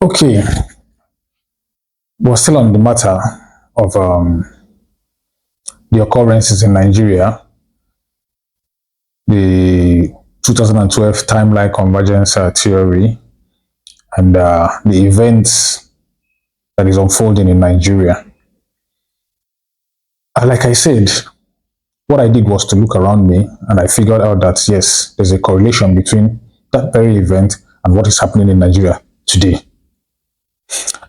Okay, we're still on the matter of the occurrences in Nigeria, the 2012 timeline convergence theory, and the events that is unfolding in Nigeria. Like I said, what I did was to look around me and I figured out that yes, there's a correlation between that very event and what is happening in Nigeria today.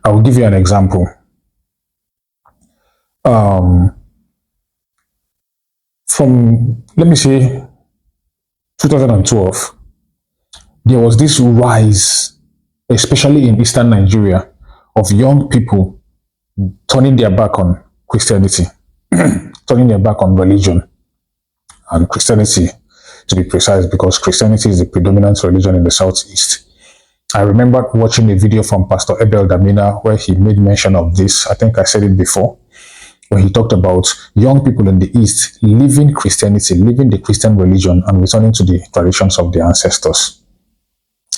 I will give you an example. From, let me say, 2012, there was this rise, especially in eastern Nigeria, of young people turning their back on Christianity, turning their back on religion and Christianity, to be precise, because Christianity is the predominant religion in the Southeast. I remember watching a video from Pastor Abel Damina where he made mention of this. I think I said it before, where he talked about young people in the East leaving Christianity, leaving the Christian religion and returning to the traditions of their ancestors.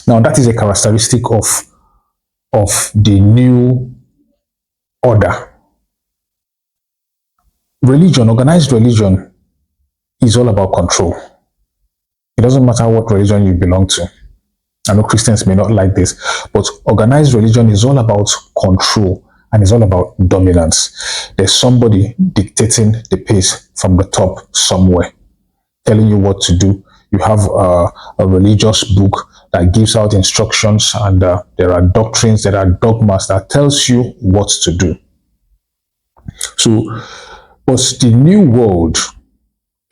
Now, that is a characteristic of the new order. Religion, organized religion, is all about control. It doesn't matter what religion you belong to. I know Christians may not like this, but organized religion is all about control and it's all about dominance. There's somebody dictating the pace from the top somewhere, telling you what to do. You have a religious book that gives out instructions, and there are doctrines, there are dogmas that tells you what to do. So, but the new world,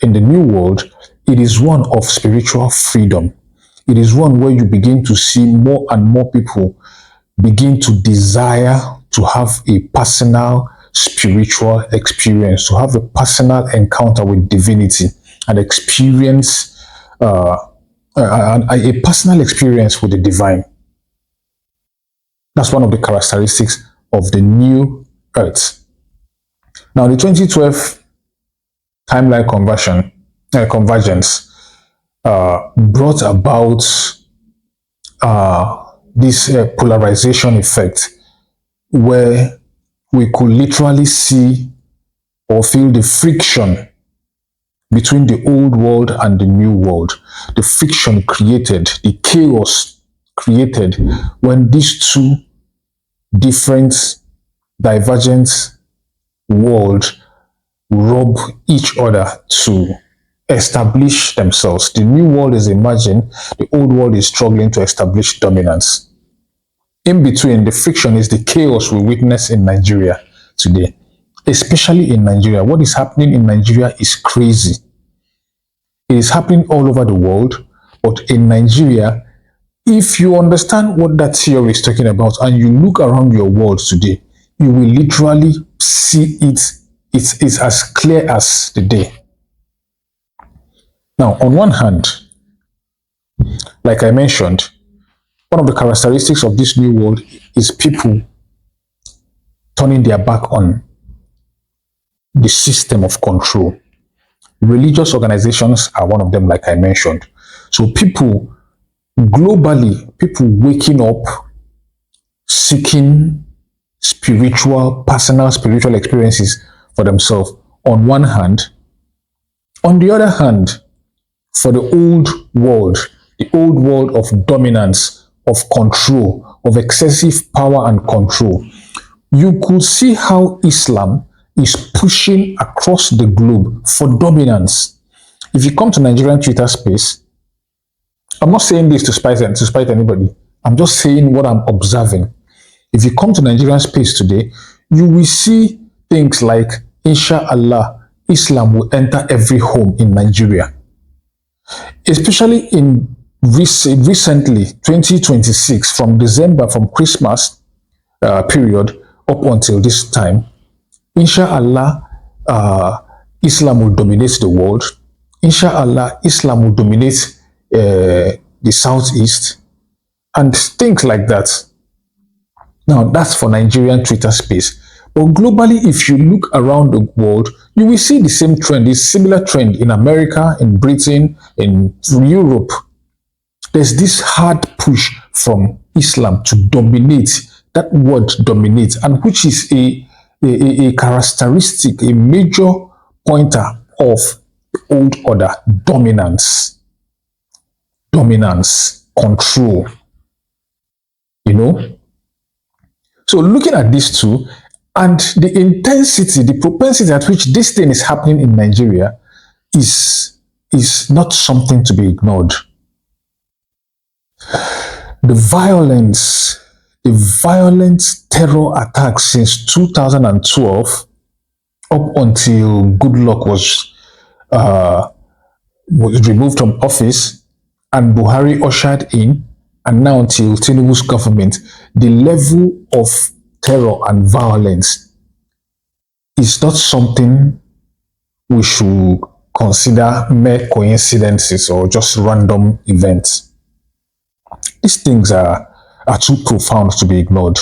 in the new world, it is one of spiritual freedom. It is one where you begin to see more and more people begin to desire to have a personal spiritual experience, to have a personal encounter with divinity, and experience a personal experience with the divine. That's one of the characteristics of the new earth. Now, the 2012 timeline convergence brought about this polarization effect, where we could literally see or feel the friction between the old world and the new world. The friction created, the chaos created when these two different, divergent worlds rub each other to establish themselves. The new world is emerging, the old world is struggling to establish dominance. In between, the friction is the chaos we witness in Nigeria today. Especially in Nigeria. What is happening in Nigeria is crazy. It is happening all over the world, but in Nigeria, if you understand what that theory is talking about and you look around your world today, you will literally see it. It's as clear as the day. Now, on one hand, like I mentioned, one of the characteristics of this new world is people turning their back on the system of control. Religious organizations are one of them, like I mentioned. So people globally, people waking up, seeking personal spiritual experiences for themselves on one hand. On the other hand, for the old world of dominance, of control, of excessive power and control, you could see how Islam is pushing across the globe for dominance. If you come to Nigerian Twitter space, I'm not saying this to spite anybody. I'm just saying what I'm observing. If you come to Nigerian space today, you will see things like, Inshallah, Islam will enter every home in Nigeria. Especially in recently, 2026, from December, from Christmas period up until this time, Inshallah, Islam will dominate the world. Inshallah, Islam will dominate the Southeast and things like that. Now, that's for Nigerian Twitter space. But globally, if you look around the world, you will see the same trend, this similar trend in America, in Britain, in Europe. There's this hard push from Islam to dominate that word dominates, and which is a characteristic, a major pointer of the old order: dominance, control, you know. So looking at these two and the intensity, the propensity at which this thing is happening in Nigeria is not something to be ignored. The violent terror attacks since 2012 up until Goodluck was removed from office and Buhari ushered in, and now until Tinubu's government, the level of terror and violence is not something we should consider mere coincidences or just random events. These things are too profound to be ignored.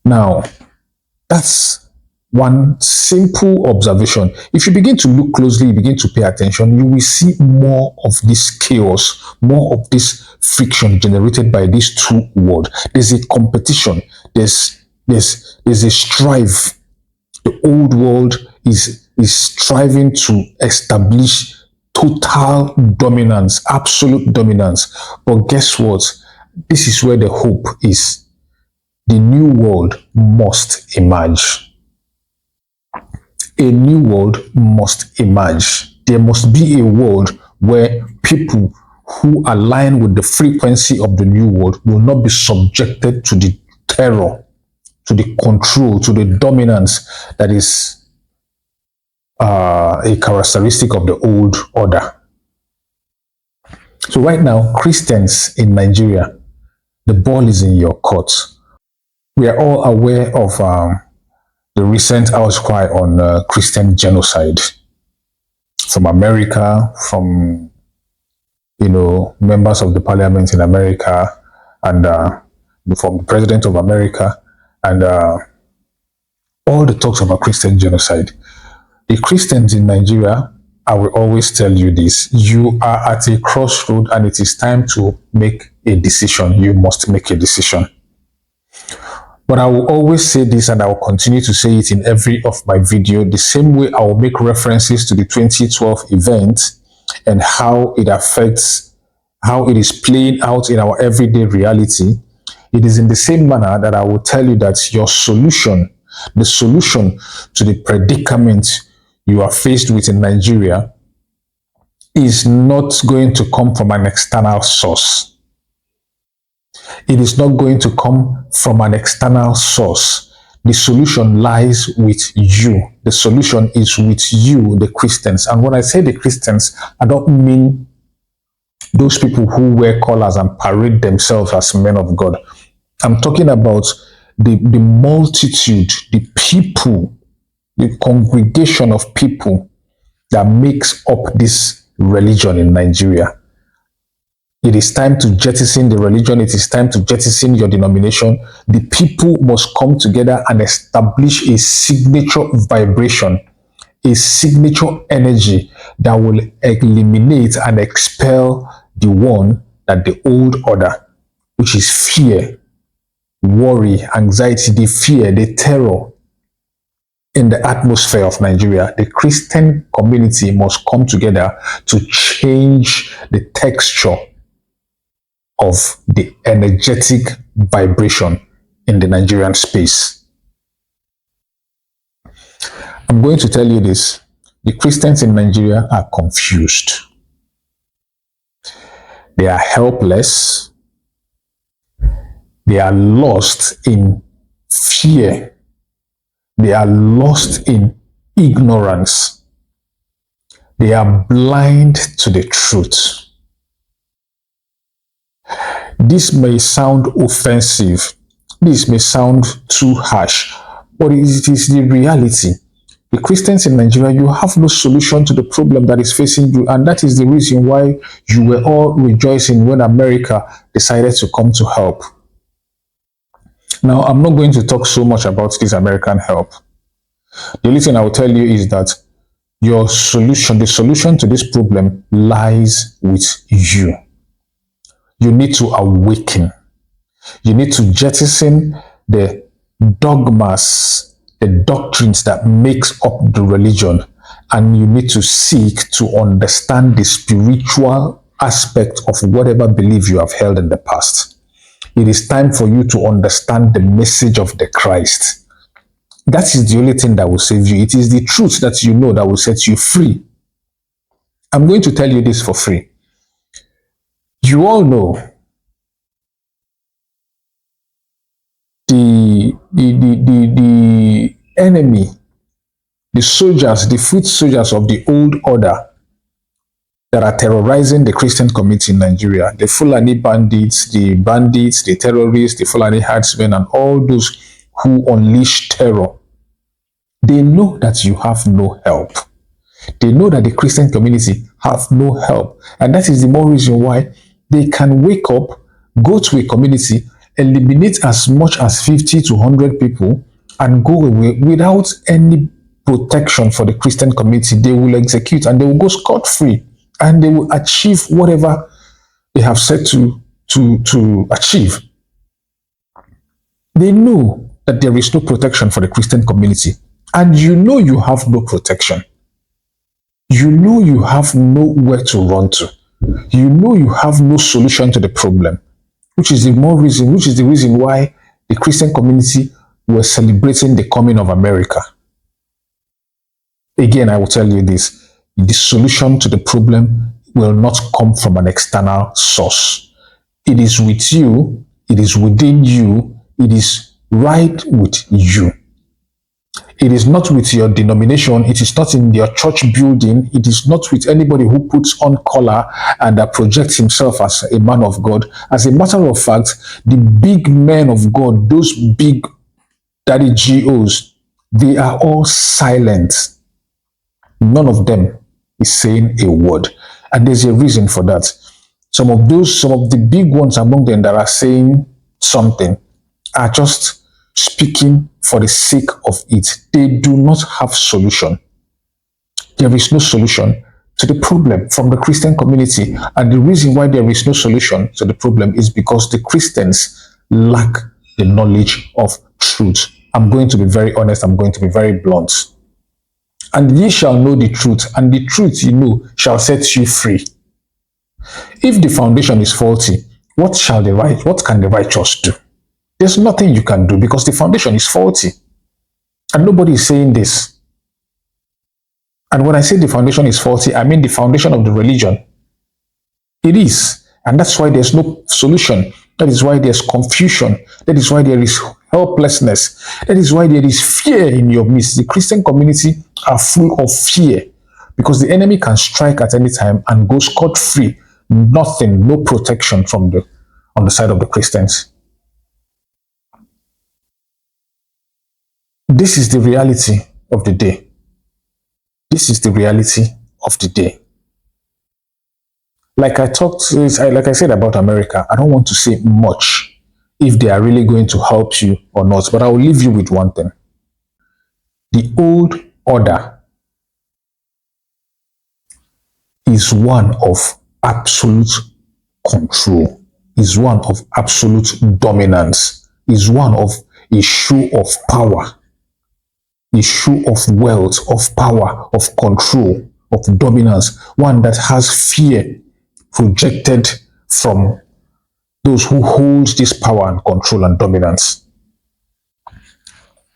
Now, that's one simple observation. If you begin to look closely, you begin to pay attention, you will see more of this chaos, more of this friction generated by these two words. There's a competition, there's a strive. The old world is striving to establish total dominance, absolute dominance. But guess what? This is where the hope is. The new world must emerge. A new world must emerge. There must be a world where people who align with the frequency of the new world will not be subjected to the terror, to the control, to the dominance that is a characteristic of the old order. So right now, Christians in Nigeria, the ball is in your court. We are all aware of the recent outcry on Christian genocide from America, from members of the parliament in America, and from the president of America, and all the talks about Christian genocide. The Christians in Nigeria, I will always tell you this: you are at a crossroad, and it is time to make a decision. You must make a decision. But I will always say this, and I will continue to say it in every of my video, the same way I will make references to the 2012 event and how it affects, how it is playing out in our everyday reality. It is in the same manner that I will tell you that your solution, the solution to the predicament you are faced with in Nigeria, is not going to come from an external source. It is not going to come from an external source. The solution lies with you. The solution is with you, the Christians. And when I say the Christians, I don't mean those people who wear collars and parade themselves as men of God. I'm talking about the multitude, the people, the congregation of people that makes up this religion in Nigeria. It is time to jettison the religion. It is time to jettison your denomination. The people must come together and establish a signature vibration, a signature energy that will eliminate and expel the one that the old order, which is fear, worry, anxiety, the fear, the terror in the atmosphere of Nigeria. The Christian community must come together to change the texture of the energetic vibration in the Nigerian space. I'm going to tell you this: the Christians in Nigeria are confused. They are helpless. They are lost in fear. They are lost in ignorance. They are blind to the truth. This may sound offensive. This may sound too harsh, but it is the reality. The Christians in Nigeria, you have no solution to the problem that is facing you, and that is the reason why you were all rejoicing when America decided to come to help. Now, I'm not going to talk so much about this American help. The only thing I will tell you is that your solution, the solution to this problem, lies with you. You need to awaken. You need to jettison the dogmas, the doctrines that makes up the religion, and you need to seek to understand the spiritual aspect of whatever belief you have held in the past. It is time for you to understand the message of the Christ. That is the only thing that will save you. It is the truth that you know that will set you free. I'm going to tell you this for free. You all know the enemy, the soldiers, the foot soldiers of the old order that are terrorizing the Christian community in Nigeria, the Fulani bandits, the terrorists, the Fulani herdsmen, and all those who unleash terror. They know that you have no help. They know that the Christian community have no help. And that is the more reason why they can wake up, go to a community, eliminate as much as 50 to 100 people, and go away without any protection for the Christian community. They will execute and they will go scot-free, and they will achieve whatever they have set to achieve. They know that there is no protection for the Christian community, and you know you have no protection. You know you have nowhere to run to. You know you have no solution to the problem, which is the reason why the Christian community were celebrating the coming of America. Again, I will tell you this: the solution to the problem will not come from an external source. It is with you, it is within you, it is right with you. It is not with your denomination. It is not in your church building. It is not with anybody who puts on collar and projects himself as a man of God. As a matter of fact, the big men of God, those big daddy GOs, they are all silent. None of them is saying a word. And there's a reason for that. Some of the big ones among them that are saying something are just speaking for the sake of it. They do not have solution. There is no solution to the problem from the Christian community. And the reason why there is no solution to the problem is because the Christians lack the knowledge of truth. I'm going to be very honest. I'm going to be very blunt. And ye shall know the truth, and the truth you know shall set you free. If the foundation is faulty, what can the righteous do? There's nothing you can do because the foundation is faulty. And nobody is saying this. And when I say the foundation is faulty, I mean the foundation of the religion. It is. And that's why there's no solution. That is why there's confusion. That is why there is helplessness. That is why there is fear in your midst. The Christian community are full of fear because the enemy can strike at any time and go scot-free. Nothing, no protection on the side of the Christians. This is the reality of the day. This is the reality of the day. Like I said about America, I don't want to say much if they are really going to help you or not, but I will leave you with one thing. The old order is one of absolute control, is one of absolute dominance, is one of a show of power, a show of wealth, of power, of control, of dominance, one that has fear projected from those who hold this power and control and dominance.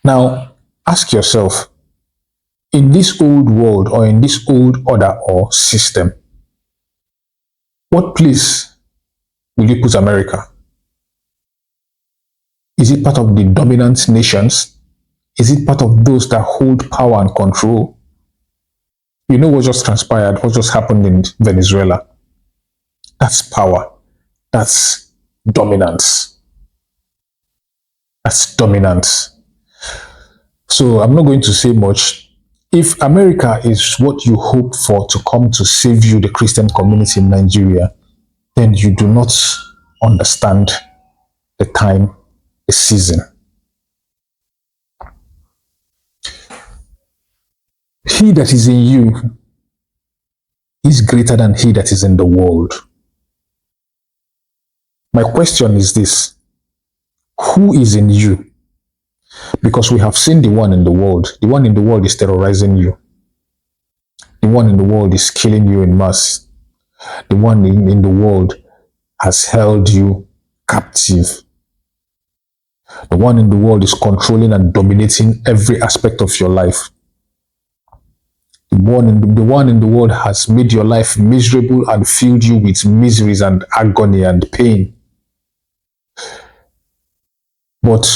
Now, ask yourself, in this old world or in this old order or system, what place will you put America? Is it part of the dominant nations? Is it part of those that hold power and control? You know what just transpired, what just happened in Venezuela? That's power. That's dominance. That's dominance. So I'm not going to say much. If America is what you hope for to come to save you, the Christian community in Nigeria, then you do not understand the time, the season. He that is in you is greater than he that is in the world. My question is this: Who is in you? Because we have seen the one in the world. The one in the world is terrorizing you. The one in the world is killing you in mass. The one in the world has held you captive. The one in the world is controlling and dominating every aspect of your life. The one in the world has made your life miserable and filled you with miseries and agony and pain. But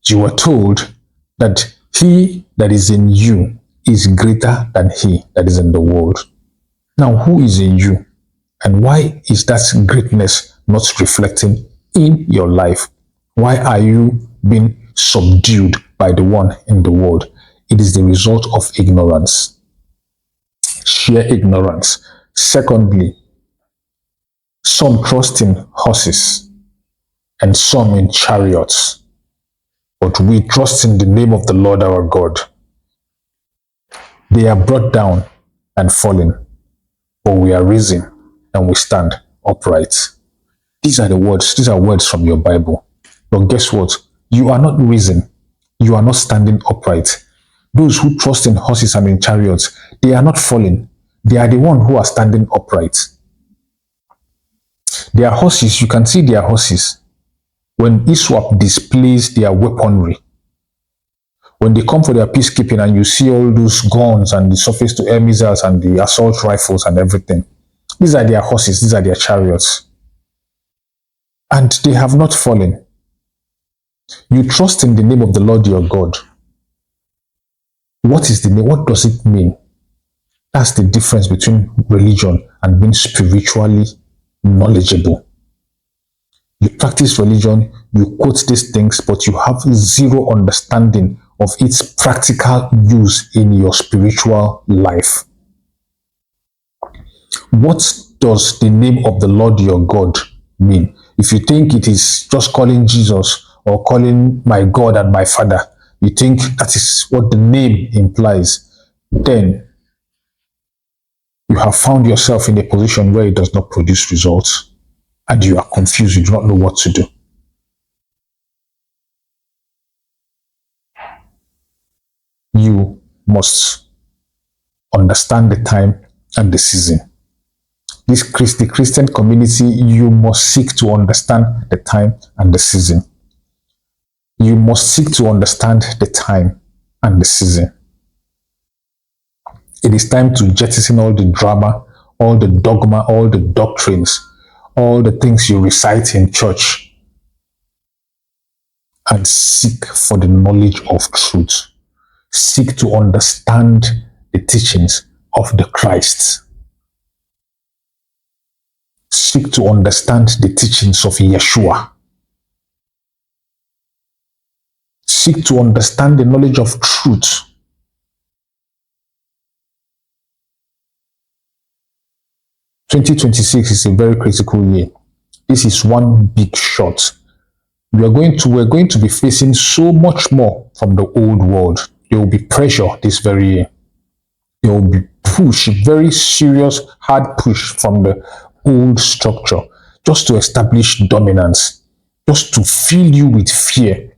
you were told that he that is in you is greater than he that is in the world. Now, who is in you? And why is that greatness not reflecting in your life? Why are you being subdued by the one in the world? It is the result of ignorance, sheer ignorance. Secondly, some trust in horses and some in chariots, but we trust in the name of the Lord our God. They are brought down and fallen, but we are risen and we stand upright. These are the words, these are words from your Bible. But guess what? You are not risen. You are not standing upright. Those who trust in horses and in chariots, they are not falling. They are the one who are standing upright. Their horses, you can see their horses. When ISWAP displays their weaponry, when they come for their peacekeeping and you see all those guns and the surface-to-air missiles and the assault rifles and everything, these are their horses, these are their chariots. And they have not fallen. You trust in the name of the Lord your God. What is the name? What does it mean? That's the difference between religion and being spiritually knowledgeable. You practice religion, you quote these things, but you have zero understanding of its practical use in your spiritual life. What does the name of the Lord your God mean? If you think it is just calling Jesus or calling my God and my Father, you think that is what the name implies, then you have found yourself in a position where it does not produce results and you are confused, you do not know what to do. You must understand the time and the season. The Christian community, you must seek to understand the time and the season. You must seek to understand the time and the season. It is time to jettison all the drama, all the dogma, all the doctrines, all the things you recite in church, and seek for the knowledge of truth. Seek to understand the teachings of the Christ. Seek to understand the teachings of Yeshua. Seek to understand the knowledge of truth. (2026) is a very critical year. This is one big shot. We're going to be facing so much more from the old world. There will be pressure this very year. There will be push, very serious, hard push from the old structure, just to establish dominance, just to fill you with fear,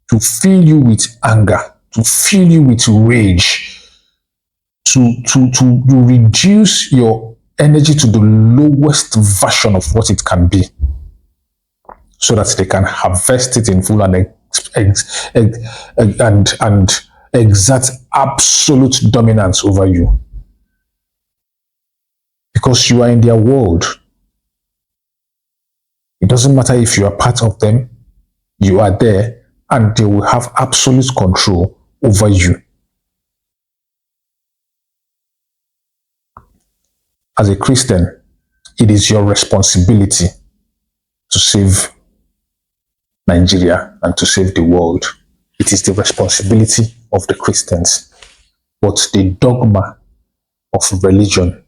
to fill you with anger, to fill you with rage, to reduce your energy to the lowest version of what it can be, so that they can harvest it in full and exert absolute dominance over you. Because you are in their world. It doesn't matter if you are part of them, you are there, and they will have absolute control over you. As a Christian, it is your responsibility to save Nigeria and to save the world. It is the responsibility of the Christians. But the dogma of religion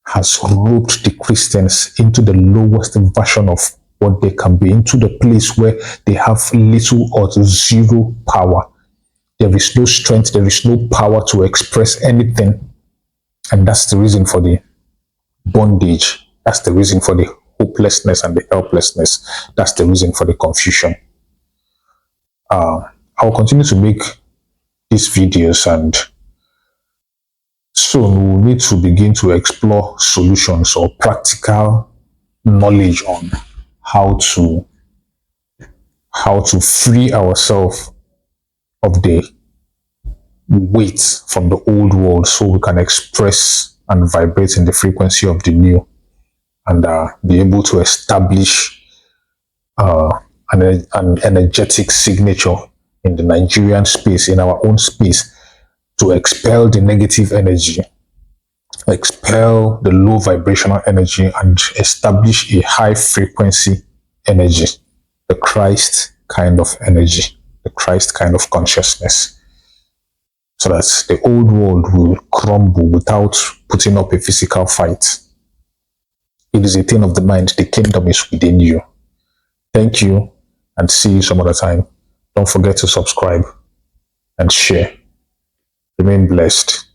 has roped the Christians into the lowest version of what they can be, into the place where they have little or zero power. There is no strength, there is no power to express anything. And that's the reason for the bondage. That's the reason for the hopelessness and the helplessness. That's the reason for the confusion. I will continue to make these videos, and soon we'll need to begin to explore solutions or practical knowledge on how to free ourselves of the weight from the old world so we can express and vibrate in the frequency of the new, and be able to establish an energetic signature in the Nigerian space, in our own space, to expel the negative energy, expel the low vibrational energy, and establish a high frequency energy, the Christ kind of energy, the Christ kind of consciousness, so that the old world will crumble without putting up a physical fight. It is a thing of the mind. The kingdom is within you. Thank you, and see you some other time. Don't forget to subscribe and share. Remain blessed.